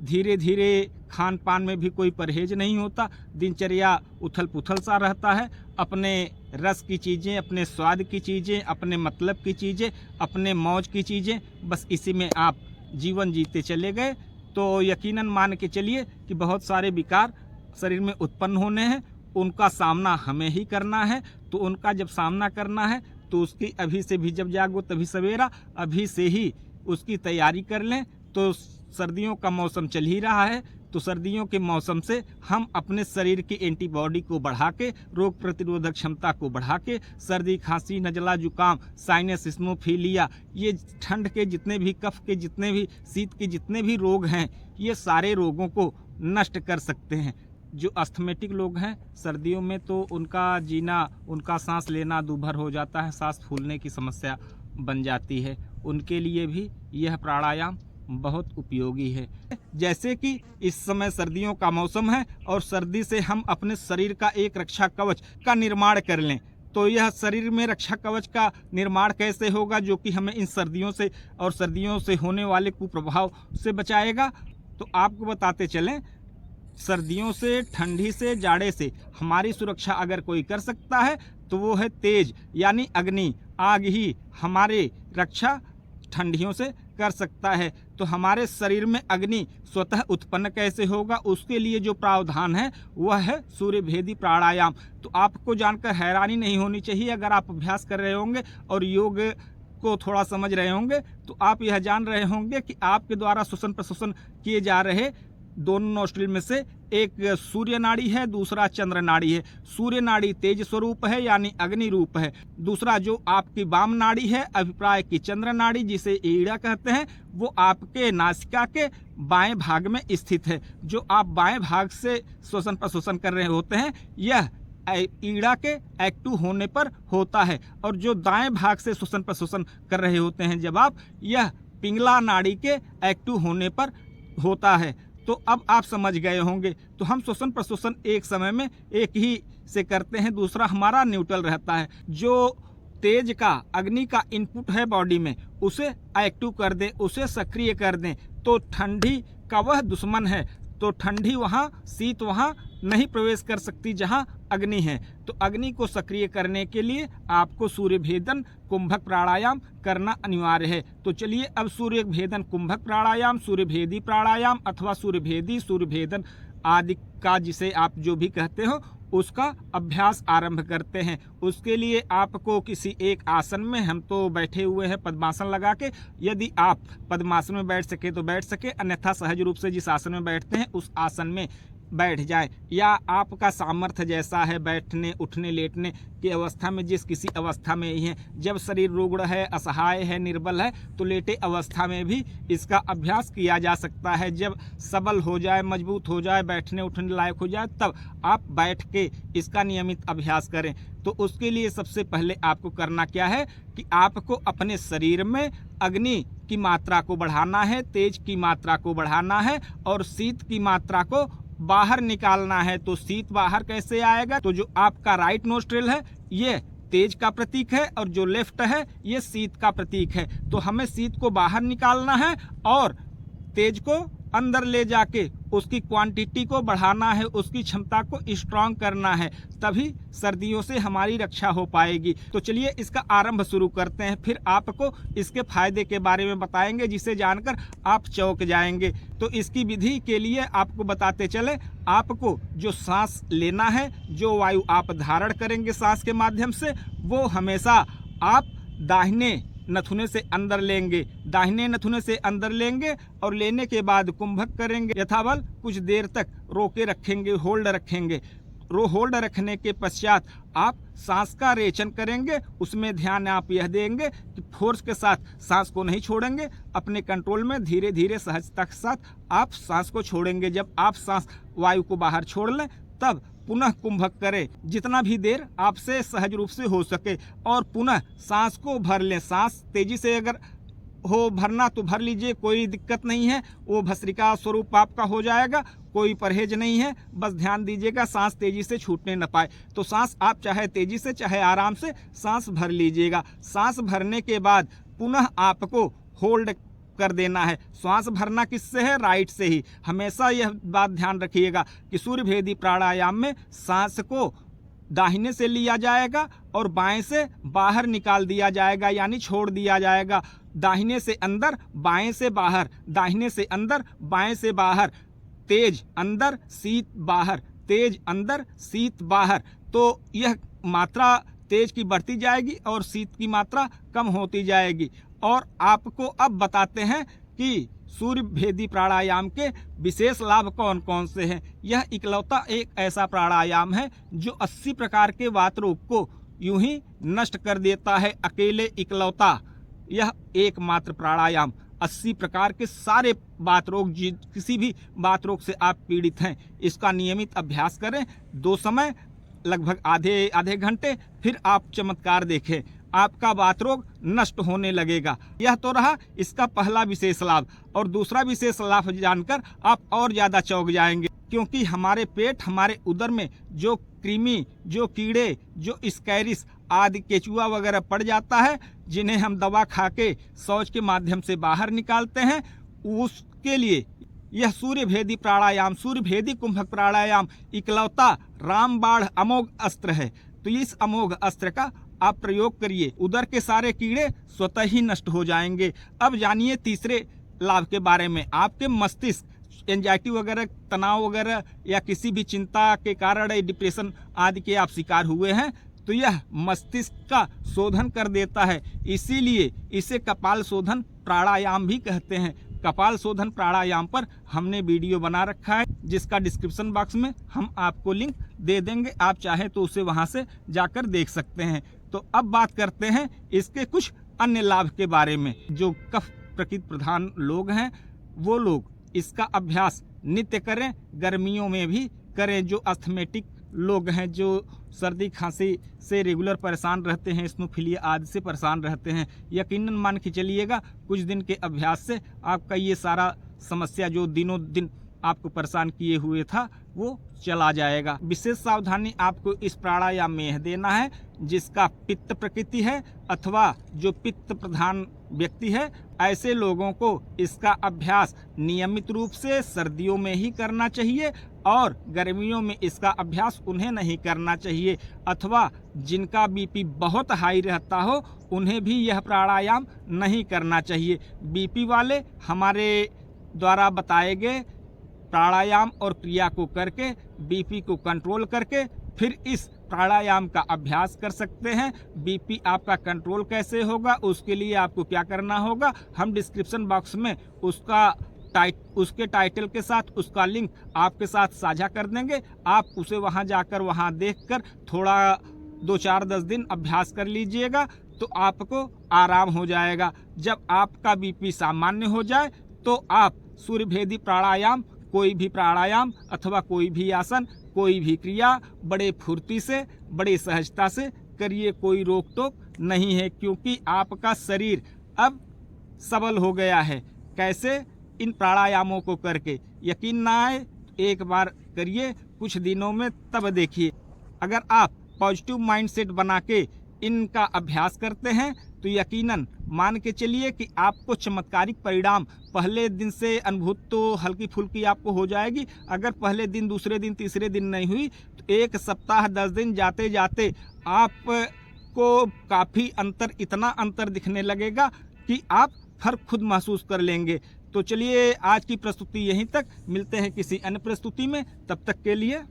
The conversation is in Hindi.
धीरे धीरे खान पान में भी कोई परहेज नहीं होता, दिनचर्या उथल पुथल सा रहता है। अपने रस की चीज़ें, अपने स्वाद की चीज़ें, अपने मतलब की चीज़ें, अपने मौज की चीज़ें, बस इसी में आप जीवन जीते चले गए तो यकीनन मान के चलिए कि बहुत सारे विकार शरीर में उत्पन्न होने हैं। उनका सामना हमें ही करना है। तो उनका जब सामना करना है तो उसकी अभी से भी जब जागो तभी सवेरा, अभी से ही उसकी तैयारी कर लें। तो सर्दियों का मौसम चल ही रहा है, तो सर्दियों के मौसम से हम अपने शरीर की एंटीबॉडी को बढ़ा के, रोग प्रतिरोधक क्षमता को बढ़ा के, सर्दी खांसी नज़ला जुकाम साइनस स्नोफिलिया, ये ठंड के जितने भी, कफ के जितने भी, शीत के जितने भी रोग हैं, ये सारे रोगों को नष्ट कर सकते हैं। जो अस्थमेटिक लोग हैं सर्दियों में तो उनका जीना, उनका सांस लेना दूभर हो जाता है, सांस फूलने की समस्या बन जाती है। उनके लिए भी यह प्राणायाम बहुत उपयोगी है। जैसे कि इस समय सर्दियों का मौसम है और सर्दी से हम अपने शरीर का एक रक्षा कवच का निर्माण कर लें, तो यह शरीर में रक्षा कवच का निर्माण कैसे होगा जो कि हमें इन सर्दियों से और सर्दियों से होने वाले कुप्रभाव से बचाएगा। तो आपको बताते चलें, सर्दियों से, ठंडी से, जाड़े से हमारी सुरक्षा अगर कोई कर सकता है तो वो है तेज यानी अग्नि, आग ही हमारे रक्षा ठंडियों से कर सकता है। तो हमारे शरीर में अग्नि स्वतः उत्पन्न कैसे होगा, उसके लिए जो प्रावधान है वह है सूर्यभेदी प्राणायाम। तो आपको जानकर हैरानी नहीं होनी चाहिए, अगर आप अभ्यास कर रहे होंगे और योग को थोड़ा समझ रहे होंगे तो आप यह जान रहे होंगे कि आपके द्वारा श्वसन प्रश्वसन किए जा रहे दोनों नोस्ट्रिल में से एक सूर्य नाड़ी है, दूसरा चंद्र नाड़ी है। सूर्य नाड़ी तेज स्वरूप है यानी अग्नि रूप है। दूसरा जो आपकी वाम नाड़ी है, अभिप्राय की चंद्र नाड़ी जिसे ईड़ा कहते हैं, वो आपके नासिका के बाएं भाग में स्थित है। जो आप बाएं भाग से श्वसन प्रश्वसन कर रहे होते हैं यह ईड़ा के एक्टिव होने पर होता है, और जो दाएं भाग से श्वसन प्रश्वसन कर रहे होते हैं जब आप, यह पिंगला नाड़ी के एक्टिव होने पर होता है। तो अब आप समझ गए होंगे। तो हम श्वसन प्रश्वसन एक समय में एक ही से करते हैं, दूसरा हमारा न्यूट्रल रहता है। जो तेज का, अग्नि का इनपुट है बॉडी में, उसे एक्टिव कर दें, उसे सक्रिय कर दें, तो ठंडी का वह दुश्मन है। तो ठंडी वहाँ, शीत वहाँ नहीं प्रवेश कर सकती जहाँ अग्नि है। तो अग्नि को सक्रिय करने के लिए आपको सूर्य भेदन कुंभक प्राणायाम करना अनिवार्य है। तो चलिए अब सूर्य भेदन कुंभक प्राणायाम, सूर्य भेदी प्राणायाम अथवा सूर्य भेदी, सूर्य भेदन आदि का जिसे आप जो भी कहते हो उसका अभ्यास आरंभ करते हैं। उसके लिए आपको किसी एक आसन में, हम तो बैठे हुए हैं पद्मासन लगा के, यदि आप पद्मासन में बैठ सके तो बैठ सके, अन्यथा सहज रूप से जिस आसन में बैठते हैं उस आसन में बैठ जाए, या आपका सामर्थ्य जैसा है बैठने, उठने, लेटने की अवस्था में, जिस किसी अवस्था में ही है। जब शरीर रुग्ण है, असहाय है, निर्बल है तो लेटे अवस्था में भी इसका अभ्यास किया जा सकता है। जब सबल हो जाए, मजबूत हो जाए, बैठने उठने लायक हो जाए, तब आप बैठ के इसका नियमित अभ्यास करें। तो उसके लिए सबसे पहले आपको करना क्या है कि आपको अपने शरीर में अग्नि की मात्रा को बढ़ाना है, तेज की मात्रा को बढ़ाना है और शीत की मात्रा को बाहर निकालना है। तो शीत बाहर कैसे आएगा? तो जो आपका राइट नोस्ट्रिल है ये तेज का प्रतीक है और जो लेफ्ट है ये शीत का प्रतीक है। तो हमें शीत को बाहर निकालना है और तेज को अंदर ले जाके उसकी क्वांटिटी को बढ़ाना है, उसकी क्षमता को स्ट्रांग करना है, तभी सर्दियों से हमारी रक्षा हो पाएगी। तो चलिए इसका आरंभ शुरू करते हैं, फिर आपको इसके फायदे के बारे में बताएंगे जिसे जानकर आप चौंक जाएंगे। तो इसकी विधि के लिए आपको बताते चले, आपको जो सांस लेना है, जो वायु आप धारण करेंगे सांस के माध्यम से, वो हमेशा आप दाहिने नथुने से अंदर लेंगे, दाहिने नथुने से अंदर लेंगे और लेने के बाद कुंभक करेंगे, यथाबल कुछ देर तक रोके रखेंगे, होल्ड रखेंगे। होल्ड रखने के पश्चात आप सांस का रेचन करेंगे। उसमें ध्यान आप यह देंगे कि फोर्स के साथ सांस को नहीं छोड़ेंगे, अपने कंट्रोल में धीरे धीरे सहजता के साथ आप सांस को छोड़ेंगे। जब आप सांस वायु को बाहर छोड़ लें तब पुनः कुंभक करें, जितना भी देर आपसे सहज रूप से हो सके, और पुनः सांस को भर लें। सांस तेजी से अगर हो भरना तो भर लीजिए, कोई दिक्कत नहीं है, वो भस्त्रिका स्वरूप आपका हो जाएगा, कोई परहेज नहीं है। बस ध्यान दीजिएगा सांस तेजी से छूटने न पाए। तो सांस आप चाहे तेजी से चाहे आराम से सांस भर लीजिएगा। सांस भरने के बाद पुनः आपको होल्ड कर देना है। श्वास भरना किससे है? राइट से ही। हमेशा यह बात ध्यान रखिएगा कि सूर्य भेदी प्राणायाम में सांस को दाहिने से लिया जाएगा और बाएं से बाहर निकाल दिया जाएगा, यानी छोड़ दिया जाएगा। दाहिने से अंदर, बाएं से बाहर, दाहिने से अंदर, बाएं से बाहर, तेज अंदर, शीत बाहर, तेज अंदर, शीत बाहर। तो यह मात्रा तेज की बढ़ती जाएगी और शीत की मात्रा कम होती जाएगी। और आपको अब बताते हैं कि सूर्य भेदी प्राणायाम के विशेष लाभ कौन कौन से हैं। यह इकलौता एक ऐसा प्राणायाम है जो 80 प्रकार के वात रोग को यूं ही नष्ट कर देता है। अकेले इकलौता यह एकमात्र प्राणायाम 80 प्रकार के सारे वात रोग, किसी भी वात रोग से आप पीड़ित हैं, इसका नियमित अभ्यास करें। 2 समय लगभग आधे घंटे, फिर आप चमत्कार देखें, आपका वात रोग नष्ट होने लगेगा। यह तो रहा इसका पहला विशेष लाभ। और दूसरा विशेष लाभ जानकर आप और ज़्यादा चौंक जाएंगे, क्योंकि हमारे पेट, हमारे उदर में जो कृमि, जो कीड़े, जो स्कैरिस आदि केचुआ वगैरह पड़ जाता है, जिन्हें हम दवा खा के शौच के माध्यम से बाहर निकालते हैं, उसके लिए यह सूर्य भेदी प्राणायाम, सूर्य भेदी कुंभक प्राणायाम इकलौता रामबाण अमोघ अस्त्र है। तो इस अमोघ अस्त्र का आप प्रयोग करिए, उदर के सारे कीड़े स्वतः ही नष्ट हो जाएंगे। अब जानिए तीसरे लाभ के बारे में। आपके मस्तिष्क एंजाइटी वगैरह, तनाव वगैरह या किसी भी चिंता के कारण डिप्रेशन आदि के आप शिकार हुए हैं, तो यह मस्तिष्क का शोधन कर देता है। इसीलिए इसे कपाल शोधन प्राणायाम भी कहते हैं। कपाल शोधन प्राणायाम पर हमने वीडियो बना रखा है, जिसका डिस्क्रिप्शन बॉक्स में हम आपको लिंक दे देंगे। आप चाहें तो उसे वहां से जाकर देख सकते हैं। तो अब बात करते हैं इसके कुछ अन्य लाभ के बारे में। जो कफ प्रकृति प्रधान लोग हैं, वो लोग इसका अभ्यास नित्य करें, गर्मियों में भी करें। जो अस्थमेटिक लोग हैं, जो सर्दी खांसी से रेगुलर परेशान रहते हैं, स्नोफिलिया आदि से परेशान रहते हैं, यकीनन मान के चलिएगा कुछ दिन के अभ्यास से आपका ये सारा समस्या जो दिनों दिन आपको परेशान किए हुए था, वो चला जाएगा। विशेष सावधानी आपको इस प्राणायाम में यह देना है, जिसका पित्त प्रकृति है अथवा जो पित्त प्रधान व्यक्ति है, ऐसे लोगों को इसका अभ्यास नियमित रूप से सर्दियों में ही करना चाहिए और गर्मियों में इसका अभ्यास उन्हें नहीं करना चाहिए। अथवा जिनका बीपी बहुत हाई रहता हो, उन्हें भी यह प्राणायाम नहीं करना चाहिए। बीपी वाले हमारे द्वारा बताए गए प्राणायाम और क्रिया को करके बीपी को कंट्रोल करके फिर इस प्राणायाम का अभ्यास कर सकते हैं। बीपी आपका कंट्रोल कैसे होगा, उसके लिए आपको क्या करना होगा, हम डिस्क्रिप्शन बॉक्स में उसके टाइटल के साथ उसका लिंक आपके साथ साझा कर देंगे। आप उसे वहां जाकर वहां देखकर थोड़ा 2-4-10 दिन अभ्यास कर लीजिएगा, तो आपको आराम हो जाएगा। जब आपका बीपी सामान्य हो जाए तो आप सूर्य भेदी प्राणायाम, कोई भी प्राणायाम अथवा कोई भी आसन, कोई भी क्रिया बड़े फुर्ती से, बड़े सहजता से करिए। कोई रोक टोक नहीं है, क्योंकि आपका शरीर अब सबल हो गया है। कैसे? इन प्राणायामों को करके। यकीन ना आए, एक बार करिए कुछ दिनों में, तब देखिए। अगर आप पॉजिटिव माइंडसेट बना के इनका अभ्यास करते हैं तो यकीनन मान के चलिए कि आपको चमत्कारिक परिणाम पहले दिन से अनुभूत तो हल्की फुल्की आपको हो जाएगी। अगर पहले दिन, दूसरे दिन, तीसरे दिन नहीं हुई तो 1 सप्ताह 10 दिन जाते जाते आपको काफ़ी अंतर, इतना अंतर दिखने लगेगा कि आप फर्क खुद महसूस कर लेंगे। तो चलिए आज की प्रस्तुति यहीं तक, मिलते हैं किसी अन्य प्रस्तुति में। तब तक के लिए